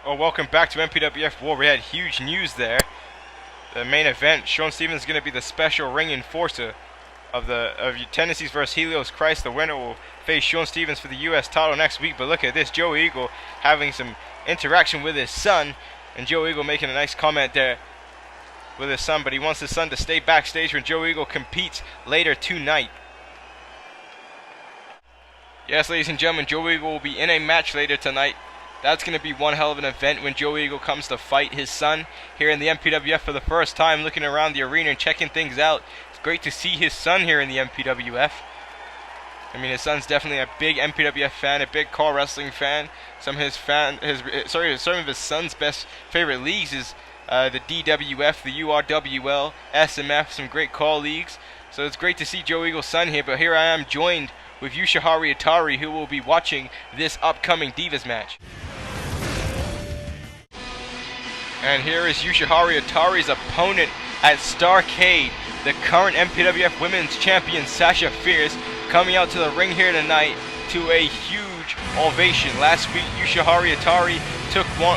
Well, welcome back to MPWF WAR. We had huge news there. The main event, Shawn Stevens is going to be the special ring enforcer of Tennessee's versus Helios Christ. The winner will face Shawn Stevens for the U.S. title next week. But look at this, Joe Eagle having some interaction with his son, and Joe Eagle making a nice comment there with his son, but he wants his son to stay backstage when Joe Eagle competes later tonight. Yes, ladies and gentlemen, Joe Eagle will be in a match later tonight. That's going to be one hell of an event when Joe Eagle comes to fight his son here in the MPWF for the first time, looking around the arena and checking things out. It's great to see his son here in the MPWF. I mean, his son's definitely a big MPWF fan, a big car wrestling fan. Some of his son's best favorite leagues is the DWF, the URWL, SMF, some great call leagues. So it's great to see Joe Eagle's son here, but here I am joined with Yushihari, who will be watching this upcoming Divas match. And here is Yushihari's opponent at Starrcade, the current MPWF Women's Champion Sasha Fierce, coming out to the ring here tonight to a huge ovation. Last week, Yushihari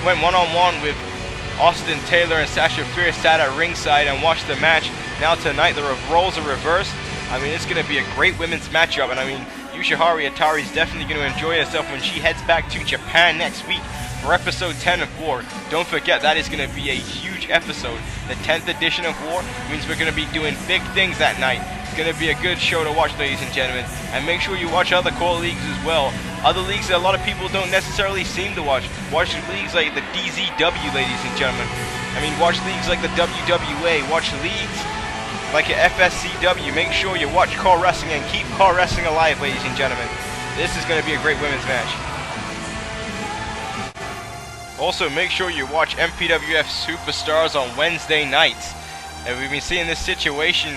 went one-on-one with Austin Taylor, and Sasha Fierce sat at ringside and watched the match. Now tonight, the roles are reversed. I mean, it's going to be a great women's matchup, and I mean, Yushihari is definitely going to enjoy herself when she heads back to Japan next week for episode 10 of WAR. Don't forget, that is going to be a huge episode. The 10th edition of WAR means we're going to be doing big things that night. It's going to be a good show to watch, ladies and gentlemen. And make sure you watch other core leagues as well. Other leagues that a lot of people don't necessarily seem to watch. Watch leagues like the DZW, ladies and gentlemen. I mean, watch leagues like the WWA. Watch leagues like a FSCW. Make sure you watch car wrestling and keep car wrestling alive, ladies and gentlemen. This is going to be a great women's match. Also, make sure you watch MPWF Superstars on Wednesday nights. And we've been seeing this situation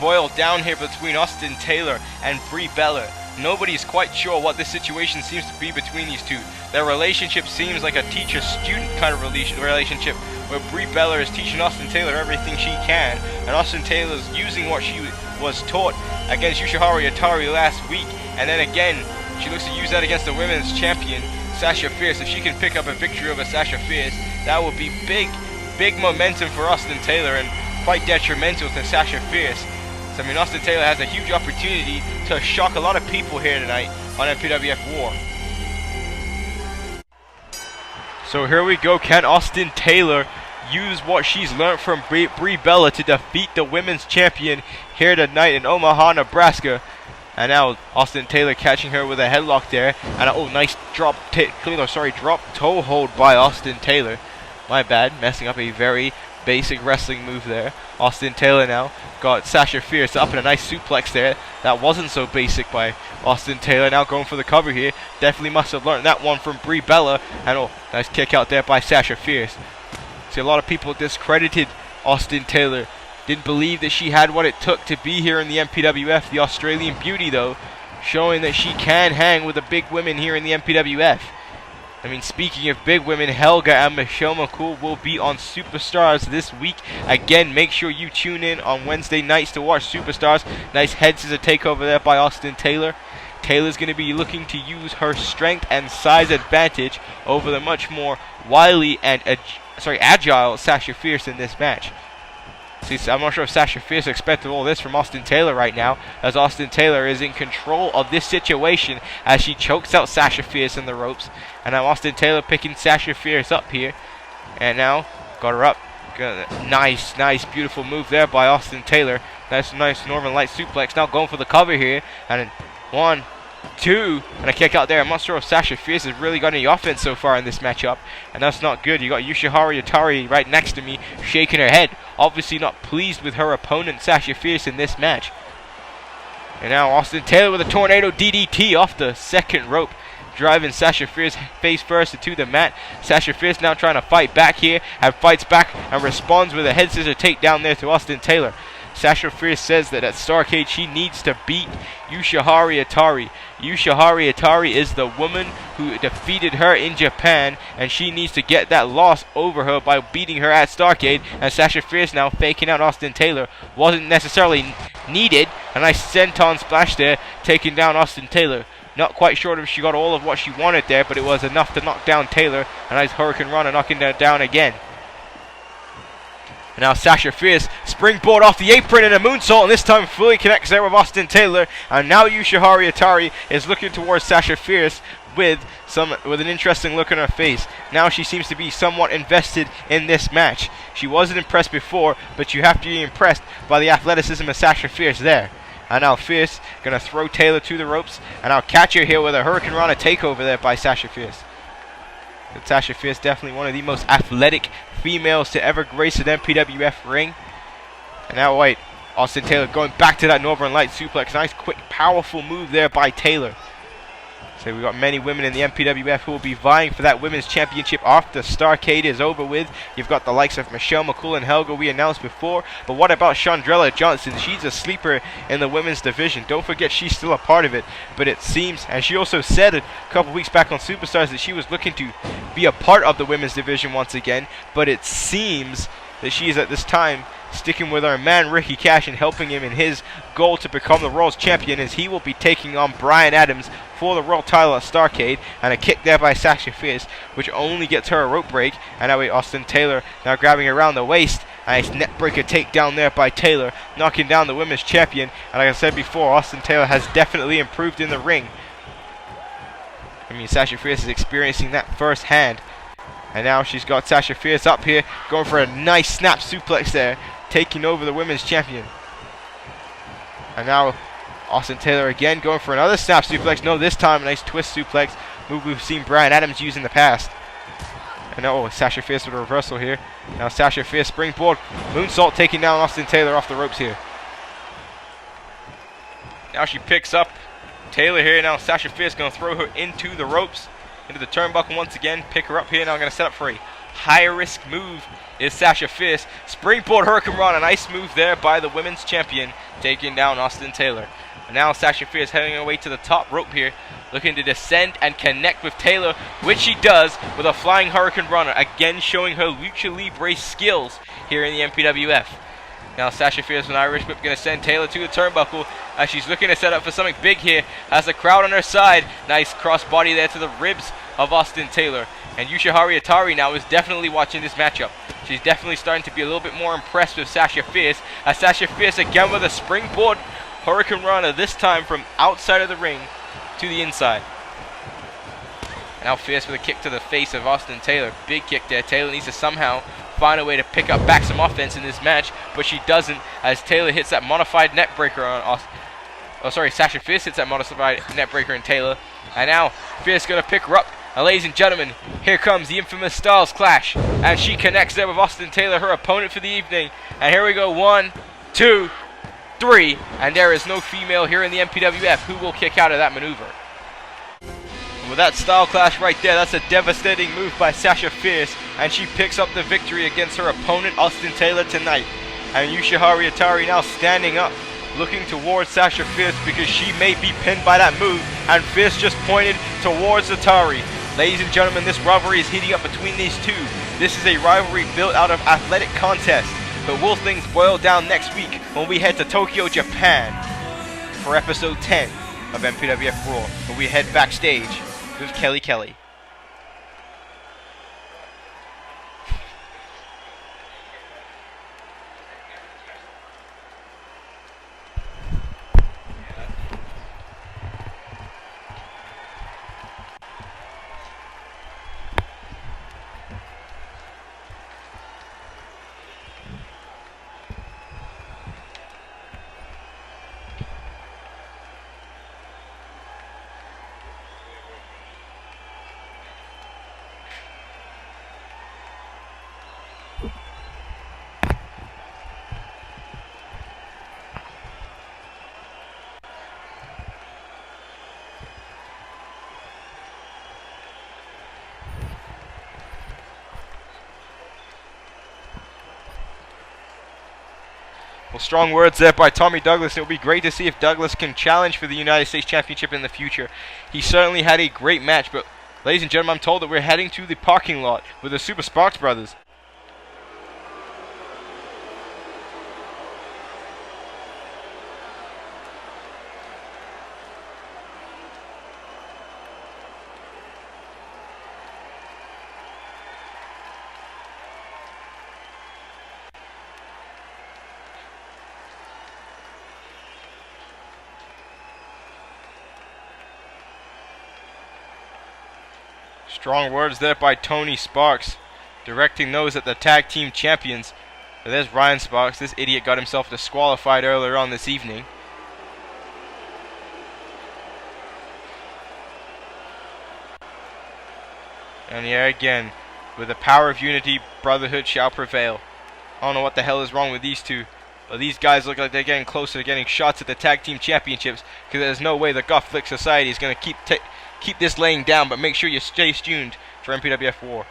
boil down here between Austin Taylor and Brie Bella. Nobody's quite sure what this situation seems to be between these two. Their relationship seems like a teacher-student kind of relationship, where Brie Bella is teaching Austin Taylor everything she can, and Austin Taylor's using what she was taught against Yushihari last week, and then again, she looks to use that against the women's champion, Sasha Fierce. If she can pick up a victory over Sasha Fierce, that would be big momentum for Austin Taylor, and quite detrimental to Sasha Fierce. So, I mean, Austin Taylor has a huge opportunity to shock a lot of people here tonight on MPWF WAR. So here we go. Can Austin Taylor use what she's learned from Brie Bella to defeat the women's champion here tonight in Omaha, Nebraska? And now Austin Taylor catching her with a headlock there, and nice drop toe hold by Austin Taylor. My bad, messing up a very basic wrestling move there. Austin Taylor now got Sasha Fierce up in a nice suplex there. That wasn't so basic by Austin Taylor. Now going for the cover here. Definitely must have learned that one from Brie Bella. And nice kick out there by Sasha Fierce. See, a lot of people discredited Austin Taylor. Didn't believe that she had what it took to be here in the MPWF. The Australian Beauty, though, showing that she can hang with the big women here in the MPWF. I mean, speaking of big women, Helga and Michelle McCool will be on Superstars this week. Again, make sure you tune in on Wednesday nights to watch Superstars. Nice head scissor takeover there by Austin Taylor. Taylor's going to be looking to use her strength and size advantage over the much more wily and agile Sasha Fierce in this match. See, I'm not sure if Sasha Fierce expected all this from Austin Taylor right now, as Austin Taylor is in control of this situation as she chokes out Sasha Fierce in the ropes. And now Austin Taylor picking Sasha Fierce up here. And now, got her up. Nice, beautiful move there by Austin Taylor. Nice Northern Light suplex. Now going for the cover here. And 1, 2, and a kick out there. I'm not sure if Sasha Fierce has really got any offense so far in this matchup, and that's not good. You got Yushihari right next to me, shaking her head, obviously not pleased with her opponent Sasha Fierce in this match. And now Austin Taylor with a tornado DDT off the second rope, driving Sasha Fierce face first into the mat. Sasha Fierce now trying to fight back here, and fights back and responds with a head scissor takedown there to Austin Taylor. Sasha Fierce says that at Starrcade she needs to beat Yushihari. Yushihari is the woman who defeated her in Japan, and she needs to get that loss over her by beating her at Starrcade. And Sasha Fierce now faking out Austin Taylor. Wasn't necessarily needed. A nice senton splash there, taking down Austin Taylor. Not quite sure if she got all of what she wanted there, but it was enough to knock down Taylor. A nice Hurricane Runner knocking her down again. And now Sasha Fierce, springboard off the apron and a moonsault, and this time fully connects there with Austin Taylor. And now Yushihari Atari is looking towards Sasha Fierce with an interesting look on her face. Now she seems to be somewhat invested in this match. She wasn't impressed before, but you have to be impressed by the athleticism of Sasha Fierce there. And now Fierce gonna throw Taylor to the ropes, and I'll catch her here with a Hurricane Rana takeover there by Sasha Fierce. But Sasha Fierce definitely one of the most athletic females to ever grace an MPWF ring. And now wait, Austin Taylor going back to that Northern Light suplex. Nice quick powerful move there by Taylor. So we've got many women in the MPWF who will be vying for that women's championship after Starrcade is over with. You've got the likes of Michelle McCool and Helga we announced before. But what about Chandrella Johnson? She's a sleeper in the women's division. Don't forget she's still a part of it. But it seems, and she also said a couple weeks back on Superstars that she was looking to be a part of the women's division once again. But it seems that she is at this time sticking with our man Ricky Cash and helping him in his goal to become the World's Champion, as he will be taking on Brian Adams for the World title at Starrcade. And a kick there by Sasha Fierce, which only gets her a rope break. And now Austin Taylor now grabbing around the waist. Nice net breaker takedown there by Taylor, knocking down the women's champion. And like I said before, Austin Taylor has definitely improved in the ring. I mean, Sasha Fierce is experiencing that firsthand. And now she's got Sasha Fierce up here, going for a nice snap suplex there, taking over the women's champion. And now Austin Taylor again going for another snap suplex. No, this time a nice twist suplex, move we've seen Brian Adams use in the past. And now Sasha Fierce with a reversal here. Now Sasha Fierce springboard moonsault, taking down Austin Taylor off the ropes here. Now she picks up Taylor here. Now Sasha Fierce going to throw her into the ropes, into the turnbuckle once again. Pick her up here. Now going to set up for a high risk move is Sasha Fierce. Springboard Hurricane Run, a nice move there by the women's champion, taking down Austin Taylor. And now Sasha Fierce heading her way to the top rope here, looking to descend and connect with Taylor, which she does with a flying Hurricane Runner, again showing her Lucha Libre skills here in the MPWF. Now Sasha Fierce with an Irish Whip going to send Taylor to the turnbuckle as she's looking to set up for something big here. Has the crowd on her side. Nice crossbody there to the ribs of Austin Taylor. And Yushihari Atari now is definitely watching this matchup. She's definitely starting to be a little bit more impressed with Sasha Fierce. As Sasha Fierce again with a springboard Hurricane Runner, this time from outside of the ring to the inside. Now Fierce with a kick to the face of Austin Taylor. Big kick there. Taylor needs to somehow find a way to pick up back some offense in this match, but she doesn't, as Taylor hits that modified net breaker on Sasha Fierce hits that modified net breaker on Taylor. And now Fierce gonna pick her up. And ladies and gentlemen, here comes the infamous Styles Clash, and she connects there with Austin Taylor, her opponent for the evening. And here we go, 1, 2, 3, and there is no female here in the MPWF who will kick out of that maneuver. And with that Style Clash right there, that's a devastating move by Sasha Fierce, and she picks up the victory against her opponent Austin Taylor tonight. And Yushihari Atari now standing up, looking towards Sasha Fierce because she may be pinned by that move, and Fierce just pointed towards Atari. Ladies and gentlemen, this rivalry is heating up between these two. This is a rivalry built out of athletic contests. But will things boil down next week when we head to Tokyo, Japan for episode 10 of MPWF WAR, where we head backstage with Kelly Kelly. Well, strong words there by Tommy Douglas. It will be great to see if Douglas can challenge for the United States Championship in the future. He certainly had a great match, but ladies and gentlemen, I'm told that we're heading to the parking lot with the Super Sparxx Brothers. Strong words there by Tony Sparxx, directing those at the tag team champions. But there's Ryan Sparxx. This idiot got himself disqualified earlier on this evening. And yeah, again, with the power of unity, brotherhood shall prevail. I don't know what the hell is wrong with these two, but these guys look like they're getting closer to getting shots at the tag team championships, because there's no way the Goth Flick Society is going to keep this laying down. But make sure you stay tuned for MPWF WAR.